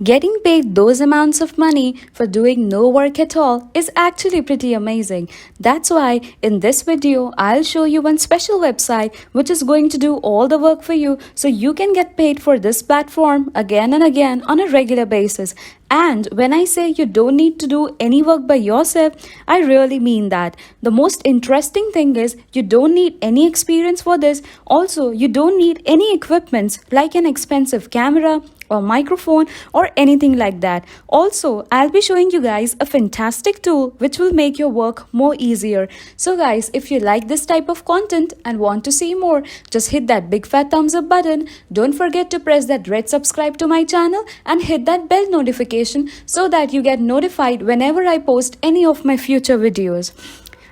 Getting paid those amounts of money for doing no work at all is actually pretty amazing. That's why in this video, I'll show you one special website which is going to do all the work for you so you can get paid for this platform again and again on a regular basis. And when I say you don't need to do any work by yourself, I really mean that. The most interesting thing is you don't need any experience for this. Also, you don't need any equipments like an expensive camera or microphone or anything like that. Also, I'll be showing you guys a fantastic tool which will make your work more easier. So guys, if you like this type of content and want to see more, just hit that big fat thumbs up button. Don't forget to press that red subscribe to my channel and hit that bell notification so that you get notified whenever I post any of my future videos.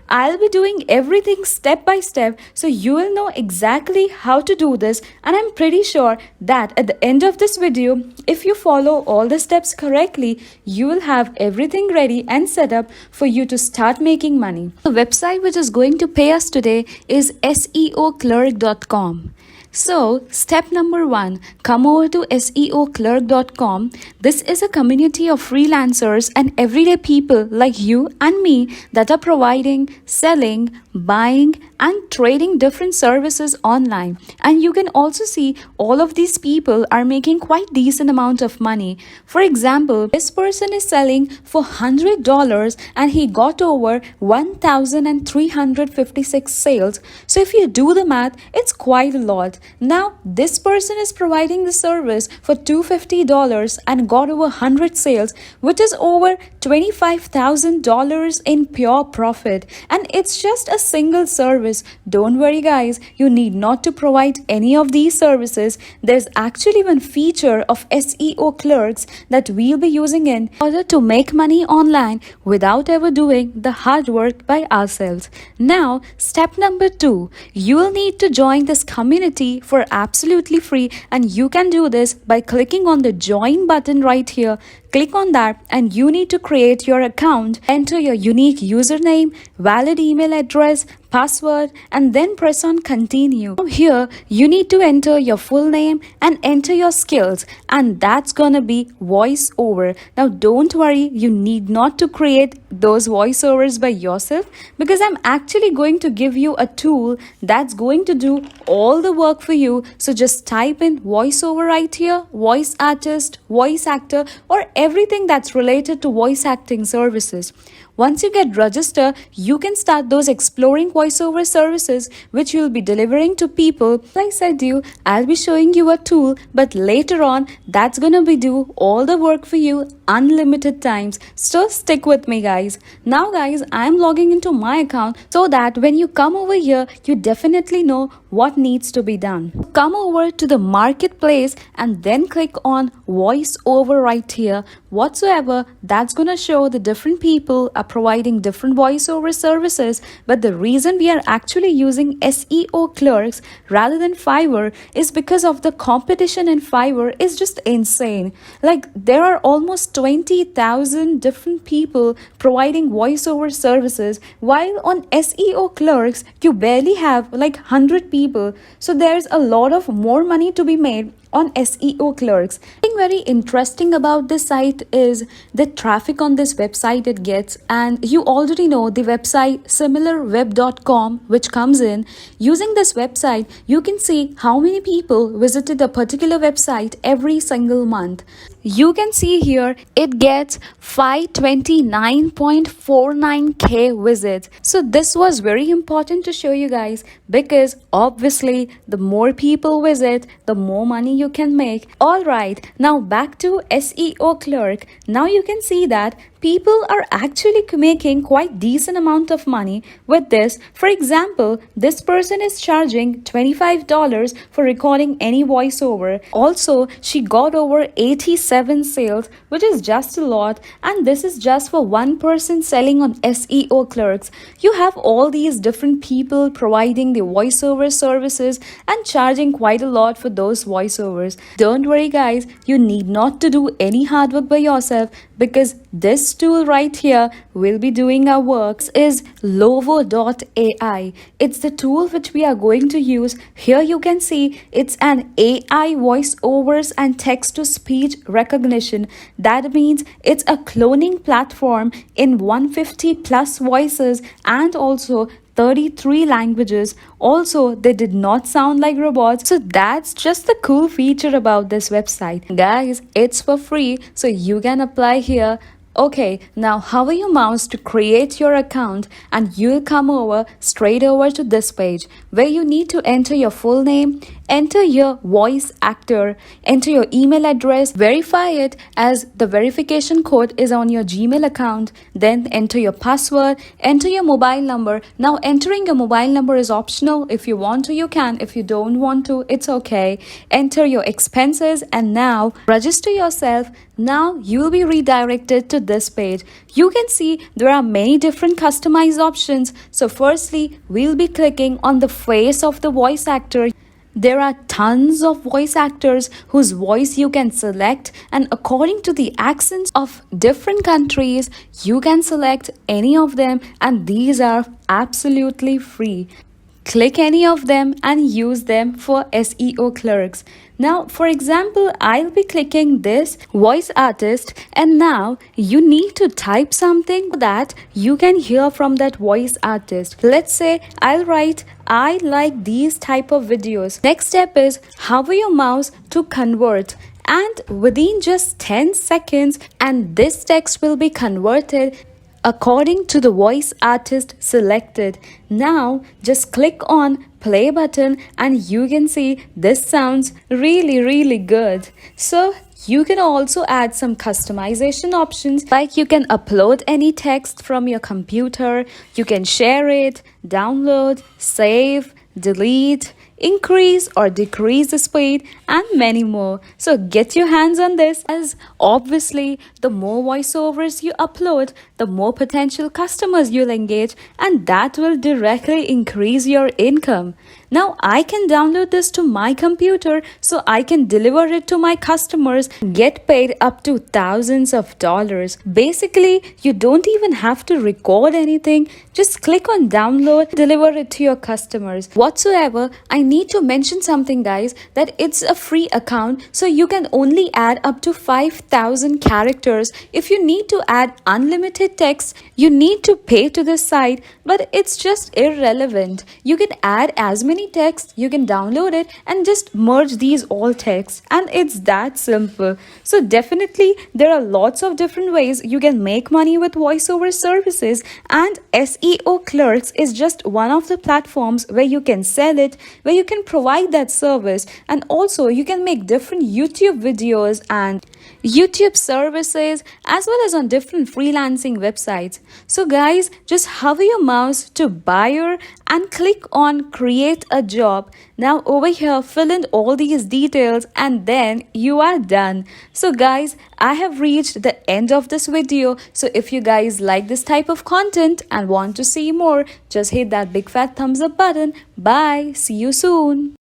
I'll be doing everything step by step so you will know exactly how to do this, and I'm pretty sure that at the end of this video, if you follow all the steps correctly, you will have everything ready and set up for you to start making money. The website which is going to pay us today is SEOclerk.com. So, step number 1, come over to SEOclerk.com. This is a community of freelancers and everyday people like you and me that are providing, selling, buying, and trading different services online. And you can also see all of these people are making quite decent amount of money. For example, this person is selling for $100 and he got over 1,356 sales. So if you do the math, it's quite a lot. Now, this person is providing the service for $250 and got over 100 sales, which is over $25,000 in pure profit. And it's just a single service. Don't worry guys, you need not to provide any of these services. There's actually one feature of SEO clerks that we'll be using in order to make money online without ever doing the hard work by ourselves. Now, step number 2, you will need to join this community for absolutely free, and you can do this by clicking on the join button right here. Click on that and you need to create your account, enter your unique username, valid email address, password, and then press on continue. Now here you need to enter your full name and enter your skills, and that's gonna be voiceover. Now don't worry, you need not to create those voiceovers by yourself because I'm actually going to give you a tool that's going to do all the work for you. So just type in voiceover right here, voice artist, voice actor, or everything that's related to voice acting services. Once you get registered, you can start those exploring voiceover services which you'll be delivering to people. Like I said to you, I'll be showing you a tool, but later on, that's gonna be do all the work for you unlimited times. So stick with me guys. Now guys, I'm logging into my account so that when you come over here, you definitely know what needs to be done. Come over to the marketplace and then click on voiceover right here. Whatsoever, that's gonna show the different people are providing different voiceover services, but the reason we are actually using SEO clerks rather than Fiverr is because of the competition in Fiverr is just insane. Like there are almost 20,000 different people providing voiceover services, while on SEO clerks you barely have like 100 people. So there's a lot of more money to be made on SEO clerks. Something very interesting about this site is the traffic on this website it gets, and you already know the website similarweb.com which comes in. Using this website, you can see how many people visited a particular website every single month. You can see here it gets 529.49k visits. So this was very important to show you guys because obviously the more people visit, the more money you can make. Alright, now back to SEO clerk. Now you can see that people are actually making quite decent amount of money with this. For example, this person is charging $25 for recording any voiceover. Also, she got over 87 sales, which is just a lot, and this is just for one person selling on SEO clerks. You have all these different people providing the voiceover services and charging quite a lot for those voiceovers. Don't worry guys, you need not to do any hard work by yourself because this tool right here will be doing our work. This is Lovo.ai. It's the tool which we are going to use. Here you can see it's an AI voiceovers and text to speech recognition. That means it's a cloning platform in 150 plus voices and also 33 languages. Also, they did not sound like robots. So that's just the cool feature about this website. Guys, it's for free, so you can apply here. Okay, now hover your mouse to create your account and you'll come over straight over to this page where you need to enter your full name, enter your voice actor, enter your email address, verify it as the verification code is on your Gmail account, then enter your password, enter your mobile number. Now entering your mobile number is optional. If you want to, you can. If you don't want to, it's okay. Enter your expenses and now register yourself. Now you will be redirected to this page. You can see there are many different customized options. So firstly, we'll be clicking on the face of the voice actor. There are tons of voice actors whose voice you can select, and according to the accents of different countries, you can select any of them, and these are absolutely free. Click any of them and use them for SEO clerks. Now, for example, I'll be clicking this voice artist, and now you need to type something that you can hear from that voice artist. Let's say I'll write, I like these type of videos. Next step is hover your mouse to convert, and within just 10 seconds, and this text will be converted according to the voice artist selected. Now just click on play button and you can see this sounds really good. So you can also add some customization options, like you can upload any text from your computer, you can share it, download, save, delete, increase or decrease the speed, and many more. So get your hands on this, as obviously the more voiceovers you upload, the more potential customers you'll engage, and that will directly increase your income. Now I can download this to my computer so I can deliver it to my customers, get paid up to thousands of dollars. Basically, you don't even have to record anything. Just click on download, deliver it to your customers. Whatsoever, I need to mention something, guys, that it's a free account, so you can only add up to 5,000 characters. If you need to add unlimited text, you need to pay to this site, but it's just irrelevant. You can add as many text, you can download it and just merge these all texts, and it's that simple. So definitely there are lots of different ways you can make money with voiceover services, and SEO clerks is just one of the platforms where you can sell it, where you can provide that service, and also you can make different YouTube videos and YouTube services as well as on different freelancing websites. So guys, just hover your mouse to buyer and click on create a job. Now over here, fill in all these details and then you are done. So guys, I have reached the end of this video. So if you guys like this type of content and want to see more, just hit that big fat thumbs up button. Bye. See you soon.